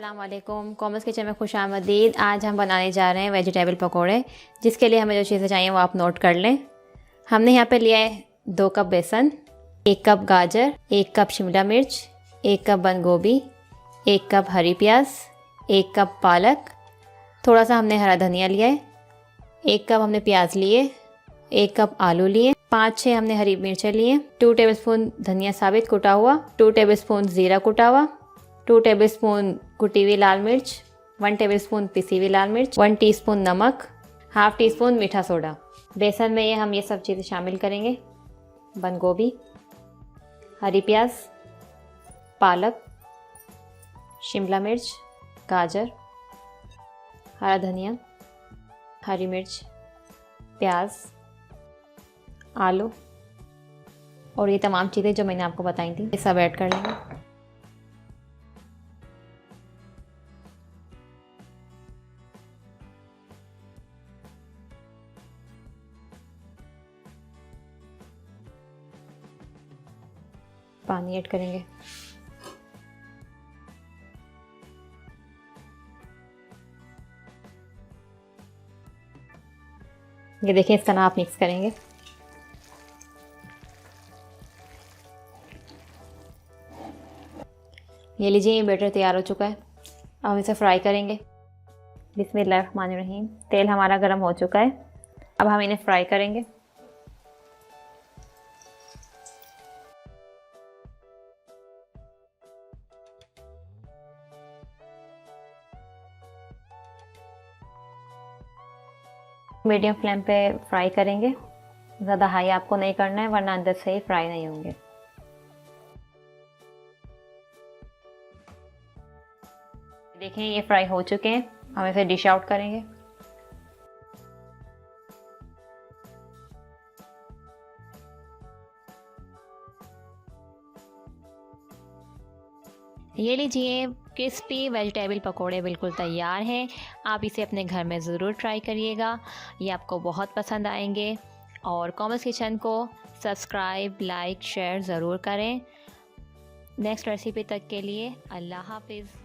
अस्सलाम वालेकुम, commerce kitchen में खुश आमदीद। आज हम बनाने जा रहे हैं वेजिटेबल पकोड़े। जिसके लिए हमें जो चीज़ें चाहिए वो आप नोट कर लें। हमने यहाँ पे लिया है 2 कप बेसन, 1 कप गाजर, 1 कप शिमला मिर्च, 1 कप बंद गोभी, 1 कप हरी प्याज, 1 कप पालक, थोड़ा सा हमने हरा धनिया लिया है, 1 कप हमने प्याज लिए, 1 कप आलू लिए, 5-6 हमने हरी मिर्चें लिए, 2 टेबलस्पून धनिया साबित कुटा हुआ, 2 टेबलस्पून ज़ीरा कुटा हुआ, 2 टेबलस्पून कुटी हुई लाल मिर्च, 1 टेबलस्पून पिसी हुई लाल मिर्च, 1 टीस्पून नमक, हाफ टी स्पून मीठा सोडा। बेसन में हम ये सब चीज़ें शामिल करेंगे। बंद गोभी, हरी प्याज, पालक, शिमला मिर्च, गाजर, हरा धनिया, हरी मिर्च, प्याज, आलू और ये तमाम चीज़ें जो मैंने आपको बताई थी ये सब ऐड कर लेंगे। पानी ऐड करेंगे। ये देखिए, इस तरह आप मिक्स करेंगे। ये लीजिए, ये बैटर तैयार हो चुका है। अब हम इसे फ्राई करेंगे। बिस्मिल्लाहिर्रहमानिर्रहीम। तेल हमारा गर्म हो चुका है। अब हम इन्हें फ्राई करेंगे। मीडियम फ्लेम पे फ्राई करेंगे। ज़्यादा हाई आपको नहीं करना है वरना अंदर से ही फ्राई नहीं होंगे। देखें, ये फ्राई हो चुके हैं। हम इसे डिश आउट करेंगे। ये लीजिए, क्रिस्पी वेजिटेबल पकोड़े बिल्कुल तैयार हैं। आप इसे अपने घर में ज़रूर ट्राई करिएगा, ये आपको बहुत पसंद आएंगे। और कॉमर्स किचन को सब्सक्राइब, लाइक, शेयर ज़रूर करें। नेक्स्ट रेसिपी तक के लिए अल्लाह हाफिज़।